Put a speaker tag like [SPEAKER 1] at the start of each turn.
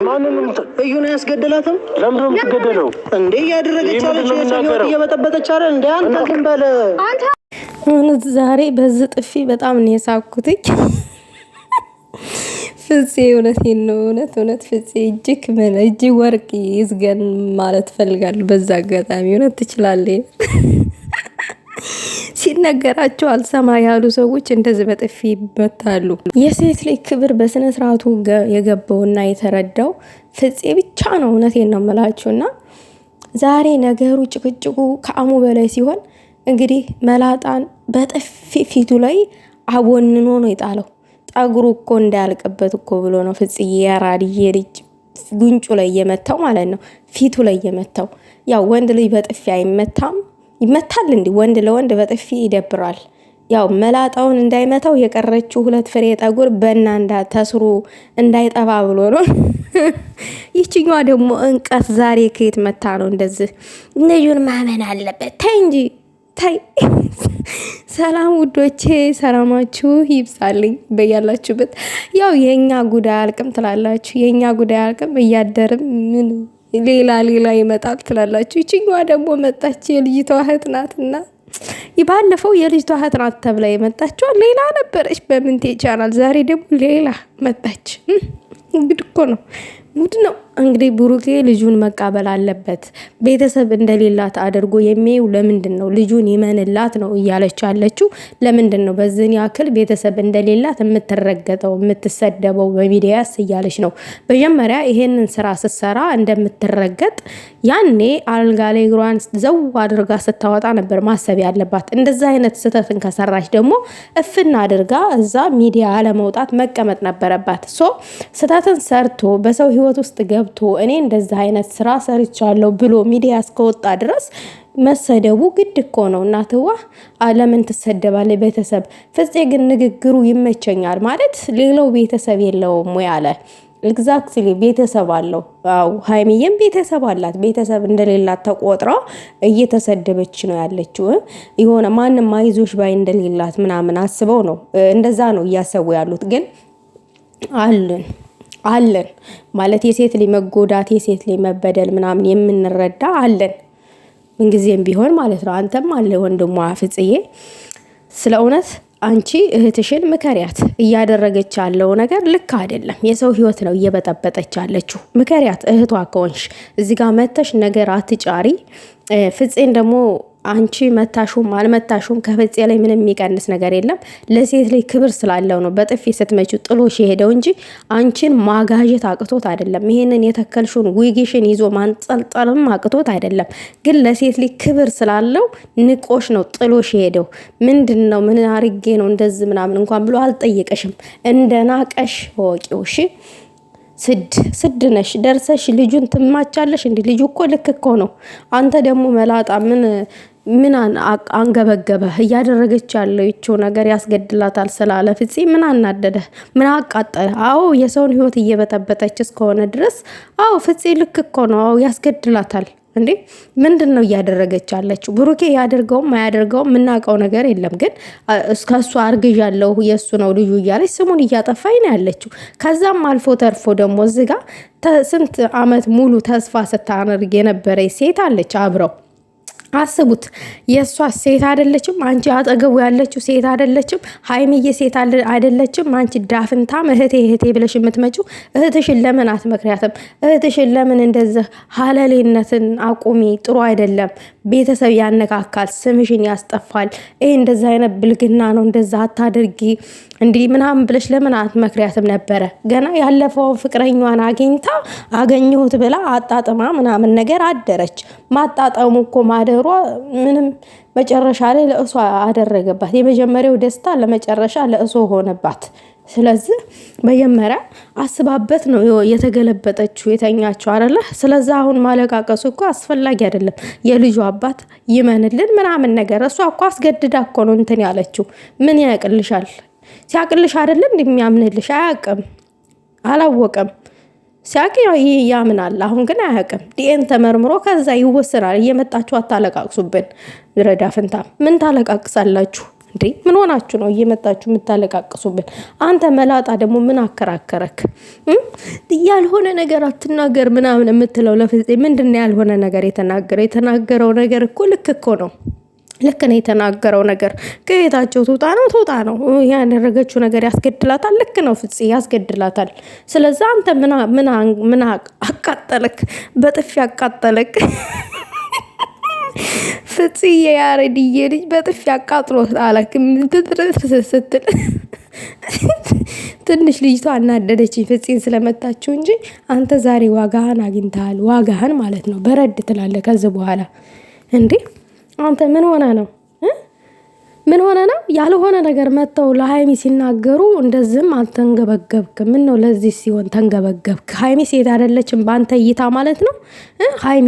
[SPEAKER 1] ማንንም እዩን ያስገደላትም
[SPEAKER 2] ለምን ነው የምትገደለው
[SPEAKER 1] እንዴ? ያደረገች አለች የሰው እየበጠበጠች አይደል እንዴ? አንተ ግን በለ
[SPEAKER 3] እውነት ዛሬ በዚህ ጥፊ በጣም ነው የሳኩትኝ። ፍፄ እውነቴን ነው እውነት ፍፄ እጅ ወርቅ ይዝገን ማለት ፈልጋለሁ። በዛ አጋጣሚ እውነት ትችላለህ። ሲነገራቸው አልሰማ ያሉ ሰዎች እንደዚህ በጥፊ ይመታሉ። የሴት ልጅ ክብር በስነ ስርዓቱ የገባውና የተረዳው ፍፄ ብቻ ነው። እውነቴን ነው የምላችሁና ዛሬ ነገሩ ጭቅጭቁ ከአሙ በላይ ሲሆን እንግዲህ መላጣን በጥፊ ፊቱ ላይ አቦንኖ ነው የጣለው። ጠጉሩ እኮ እንዳያልቅበት እኮ ብሎ ነው ፍፄ የራድዬ ልጅ ጉንጩ ላይ የመታው ማለት ነው፣ ፊቱ ላይ የመታው። ያው ወንድ ልጅ በጥፊ አይመታም ይመታል እንዲ ወንድ ለወንድ በጥፊ ይደብራል። ያው መላጣውን እንዳይመታው የቀረችው 2 ፍሬ ጠጉር በእናንዳ ተስሩ እንዳይጠባ ብሎ ነው። ይችኛዋ ደግሞ እንቀት ዛሬ ከየት መታ ነው እንደዚህ? ልጁን ማመን አለበት። ታይ እንጂ ታይ። ሰላም ውዶቼ፣ ሰላማችሁ ይብዛልኝ በያላችሁበት። ያው የኛ ጉዳይ አልቅም ትላላችሁ፣ የኛ ጉዳይ አልቅም እያደርም ምን ሌላ ይመጣል ትላላችሁ። ይችኛዋ ደግሞ መጣች፣ የልጅቷ እህት ናትና ባለፈው የልጅቷ እህት ናት ተብላ የመጣችው ሌላ ነበረች በምንቴ ቻናል። ዛሬ ደግሞ ሌላ መጣች። እንግዲህ እኮ ነው ሙድ ነው እንግዲህ። ብሩኬ ልጁን መቃበል አለበት። ቤተሰብ እንደሌላት አድርጎ የሚያዩ ለምንድን ነው? ልጁን ይመንላት ነው እያለች አለችው። ለምንድን ነው በዚህን ያክል ቤተሰብ እንደሌላት የምትረገጠው የምትሰደበው በሚዲያስ እያለች ነው። መጀመሪያ ይሄንን ስራ ስትሰራ እንደምትረገጥ ያኔ አልጋ ላይ እግሯን ዘው አድርጋ ስታወጣ ነበር ማሰብ ያለባት። እንደዛ አይነት ስህተትን ከሰራች ደግሞ እፍና አድርጋ እዛ ሚዲያ አለመውጣት መቀመጥ ነበረባት። ስህተትን ሰርቶ በሰው ህይወት ውስጥ ገብቶ እኔ እንደዛ አይነት ስራ ሰርቻለሁ ብሎ ሚዲያ እስከወጣ ድረስ መሰደቡ ግድ እኮ ነው። እናትዋ ለምን ትሰደባለ? ቤተሰብ ፍፄ ግን ንግግሩ ይመቸኛል። ማለት ሌላው ቤተሰብ የለውም ወይ አለ። ኤግዛክትሊ ቤተሰብ አለው። አው ሃይሚዬም ቤተሰብ አላት። ቤተሰብ እንደሌላት ተቆጥራ እየተሰደበች ነው ያለችው። የሆነ ማንም አይዞሽ ባይ እንደሌላት ምናምን አስበው ነው እንደዛ ነው እያሰቡ ያሉት። ግን አለን ማለት የሴት ልጅ መጎዳት የሴት ልጅ መበደል ምናምን የምንረዳ አለን ምንጊዜም ቢሆን ማለት ነው። አንተም አለ ወንድሟ ፍጽዬ። ስለ እውነት አንቺ እህትሽን ምከሪያት። እያደረገች ያለው ነገር ልክ አይደለም። የሰው ህይወት ነው እየበጠበጠች ያለችው። ምከሪያት እህቷ ከሆንሽ። እዚህ ጋር መተሽ ነገር አትጫሪ። ፍፄን ደግሞ አንቺ መታሹም አልመታሹም ከፍፄ ላይ ምንም የሚቀንስ ነገር የለም። ለሴት ላይ ክብር ስላለው ነው በጥፊ ስትመጪው ጥሎሽ የሄደው እንጂ አንቺን ማጋጀት አቅቶት አይደለም። ይሄንን የተከልሹን ዊጊሽን ይዞ ማንጠልጠልም አቅቶት አይደለም። ግን ለሴት ላይ ክብር ስላለው ንቆሽ ነው ጥሎሽ የሄደው። ምንድን ነው ምን አርጌ ነው እንደዚህ ምናምን እንኳን ብሎ አልጠየቀሽም። እንደናቀሽ ወቂው። እሺ ስድ ነሽ። ደርሰሽ ልጁን ትማቻለሽ እንዴ? ልጁ እኮ ልክ እኮ ነው። አንተ ደግሞ መላጣ ምን አንገበገበ? እያደረገች ያለው ይቺው ነገር ያስገድላታል ስላለ ፍፄ ምን አናደደ? ምን አቃጠለ? አዎ የሰውን ህይወት እየበጠበጠች እስከሆነ ድረስ አዎ ፍፄ ልክ እኮ ነው። አዎ ያስገድላታል እንዴ? ምንድን ነው እያደረገች ያለችው? ብሩኬ ያደርገውም አያደርገውም የምናውቀው ነገር የለም። ግን ከሱ አርግዣለሁ የሱ ነው ልጁ እያለች ስሙን እያጠፋኝ ነው ያለችው። ከዛም አልፎ ተርፎ ደግሞ እዚህ ጋር ስንት አመት ሙሉ ተስፋ ስታነርግ የነበረች ሴት አለች አብረው። አስቡት። የእሷ ሴት አይደለችም? አንቺ አጠገቡ ያለችው ሴት አይደለችም? ሀይሚዬ ሴት አይደለችም? አንቺ ዳፍንታም እህቴ ብለሽ የምትመጪው እህትሽን ለምን አትመክሪያትም? እህትሽን ለምን እንደዚህ ሀለሌነትን አቁሚ። ጥሩ አይደለም። ቤተሰብ ያነካካል፣ ስምሽን ያስጠፋል። ይሄ እንደዛ አይነት ብልግና ነው። እንደዛ አታድርጊ እንዲህ ምናምን ብለሽ ለምን አትመክሪያትም ነበረ? ገና ያለፈው ፍቅረኛዋን አገኘሁት ብላ አጣጥማ ምናምን ነገር አደረች። ማጣጣሙ እኮ ማደሯ ምንም መጨረሻ ላይ ለእሷ አደረገባት። የመጀመሪያው ደስታ ለመጨረሻ ለእሷ ሆነባት። ስለዚህ መጀመሪያ አስባበት ነው የተገለበጠችው የተኛችው አይደለ? ስለዚህ አሁን ማለቃቀሱ እኮ አስፈላጊ አይደለም። የልጁ አባት ይመንልን ምናምን ነገር። እሷ እኮ አስገድዳ እኮ ነው እንትን ያለችው። ምን ያቅልሻል? ሲያቅልሽ አይደለም እንደሚያምንልሽ። አያቅም፣ አላወቀም። ሲያቅ ያምናል። አሁን ግን አያቅም። ዲኤን ተመርምሮ ከዛ ይወስናል። እየመጣችሁ አታለቃቅሱብን። ረዳ ፍንታ ምን ታለቃቅሳላችሁ? እንዴ ምን ሆናችሁ ነው እየመጣችሁ የምታለቃቅሱብን? አንተ መላጣ ደግሞ ምን አከራከረክ? ያልሆነ ነገር አትናገር ምናምን የምትለው ለፍፄ ምንድን ነው ያልሆነ ነገር የተናገረው ነገር እኮ ልክ እኮ ነው። ልክ ነው የተናገረው ነገር። ከቤታቸው ትውጣ ነው ያደረገችው ነገር ያስገድላታል። ልክ ነው ፍፄ ያስገድላታል። ስለዛ አንተ ምን አቃጠለክ? በጥፊ አቃጠለክ። ፍፄ የያሬድዬ ልጅ በጥፊ አቃጥሎት አለክ ስትል ትንሽ ልጅቷ እናደደችኝ ፍፄን ስለመታችሁ እንጂ አንተ ዛሬ ዋጋህን አግኝተሃል። ዋጋህን ማለት ነው። በረድ ትላለህ ከዚህ በኋላ እንዴ አንተ ምን ሆነ ነው? ምን ሆነ ነው? ያልሆነ ነገር መተው ለሃይሚ ሲናገሩ እንደዚህም አልተንገበገብክ? ምን ነው ለዚህ ሲሆን ተንገበገብክ? ሃይሚ ሴት አይደለችም በአንተ እይታ ማለት ነው። ሃይሚ